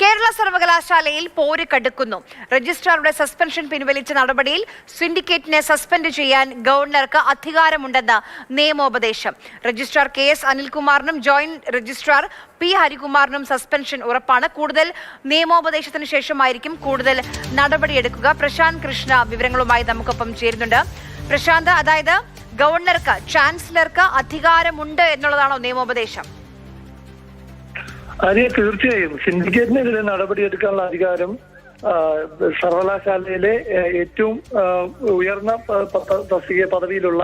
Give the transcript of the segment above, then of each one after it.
കേരള സർവകലാശാലയിൽ പോര് കടുക്കുന്നു. രജിസ്ട്രാറുടെ സസ്പെൻഷൻ പിൻവലിച്ച നടപടിയിൽ സിൻഡിക്കേറ്റിനെ സസ്പെൻഡ് ചെയ്യാൻ ഗവർണർക്ക് അധികാരമുണ്ടെന്ന് നിയമോപദേശം. രജിസ്ട്രാർ KS അനിൽകുമാറിനും ജോയിന്റ് രജിസ്ട്രാർ P ഹരികുമാറിനും സസ്പെൻഷൻ ഉറപ്പാണ്. കൂടുതൽ നിയമോപദേശത്തിന് ശേഷമായിരിക്കും കൂടുതൽ നടപടിയെടുക്കുക. പ്രശാന്ത് കൃഷ്ണ വിവരങ്ങളുമായി നമുക്കൊപ്പം ചേരുന്നുണ്ട്. പ്രശാന്ത്, അതായത് ഗവർണർക്ക്, ചാൻസലർക്ക് അധികാരമുണ്ട് എന്നുള്ളതാണോ നിയമോപദേശം? അതെ, തീർച്ചയായും സിൻഡിക്കേറ്റിനെതിരെ നടപടിയെടുക്കാനുള്ള അധികാരം സർവകലാശാലയിലെ ഏറ്റവും ഉയർന്ന പദവിയിലുള്ള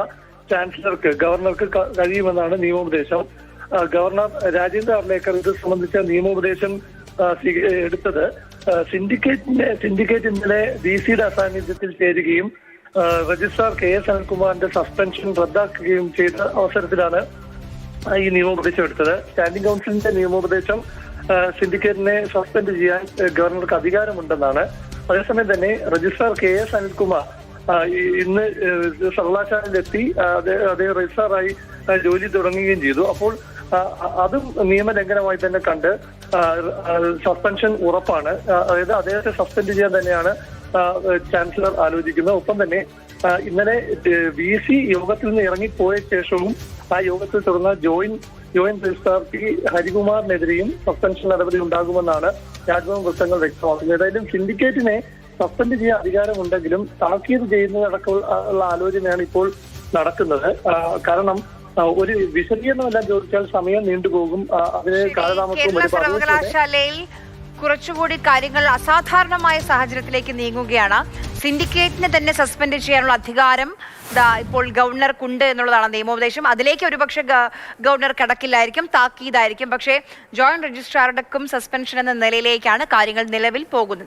ചാൻസലർക്ക്, ഗവർണർക്ക് കഴിയുമെന്നാണ് നിയമോപദേശം. ഗവർണർ രാജേന്ദ്ര അർലേക്കർ ഇത് സംബന്ധിച്ച നിയമോപദേശം എടുത്തത് സിൻഡിക്കേറ്റ് ഇന്നലെ VCയുടെ അസാന്നിധ്യത്തിൽ ചേരുകയും രജിസ്ട്രാർ KS അനിൽകുമാറിന്റെ സസ്പെൻഷൻ റദ്ദാക്കുകയും ചെയ്ത അവസരത്തിലാണ് ഈ നിയമോപദേശം എടുത്തത്. സ്റ്റാൻഡിംഗ് കൗൺസിലിന്റെ നിയമോപദേശം സിൻഡിക്കേറ്റിനെ സസ്പെൻഡ് ചെയ്യാൻ ഗവർണർക്ക് അധികാരമുണ്ടെന്നാണ്. അതേസമയം തന്നെ രജിസ്ട്രാർ KS അനിൽകുമാർ ഇന്ന് സർവകലാശാലയിലെത്തി അതേ രജിസ്ട്രാറായി ജോലി തുടങ്ങുകയും ചെയ്തു. അപ്പോൾ അതും നിയമലംഘനമായി തന്നെ കണ്ട് സസ്പെൻഷൻ ഉറപ്പാണ്. അതായത് അദ്ദേഹത്തെ സസ്പെൻഡ് ചെയ്യാൻ തന്നെയാണ് ചാൻസലർ ആലോചിക്കുന്നത്. ഒപ്പം തന്നെ ഇന്നലെ VC യോഗത്തിൽ നിന്ന് ഇറങ്ങിപ്പോയ ശേഷവും ആ യോഗത്തിൽ തുടർന്ന ജോയിന്റ് രജിസ്ട്രാർ P ഹരികുമാറിനെതിരെയും സസ്പെൻഷൻ നടപടി ഉണ്ടാകുമെന്നാണ് രാജ്ഭവൻ വൃത്തങ്ങൾ വ്യക്തമാക്കുന്നത്. ഏതായാലും സിൻഡിക്കേറ്റിനെ സസ്പെൻഡ് ചെയ്യാൻ അധികാരമുണ്ടെങ്കിലും താക്കീത് ചെയ്യുന്നതടക്കമുള്ള ആലോചനയാണ് ഇപ്പോൾ നടക്കുന്നത്. കാരണം ഒരു വിശദീകരണമെല്ലാം ചോദിച്ചാൽ സമയം നീണ്ടുപോകും. അതിന് കാലതാമസവും സർവകലാശാലയിൽ കുറച്ചുകൂടി കാര്യങ്ങൾ അസാധാരണമായ സാഹചര്യത്തിലേക്ക് നീങ്ങുകയാണ്. സിൻഡിക്കേറ്റിനെ തന്നെ സസ്പെൻഡ് ചെയ്യാനുള്ള അധികാരം ഇപ്പോൾ ഗവർണർക്കുണ്ട് എന്നുള്ളതാണ് നിയമോപദേശം. അതിലേക്ക് ഒരുപക്ഷെ ഗവർണർ കടക്കില്ലായിരിക്കും, താക്കീതായിരിക്കും. പക്ഷേ ജോയിന്റ് രജിസ്ട്രാറുടെക്കും സസ്പെൻഷൻ എന്ന നിലയിലേക്കാണ് കാര്യങ്ങൾ നിലവിൽ പോകുന്നത്.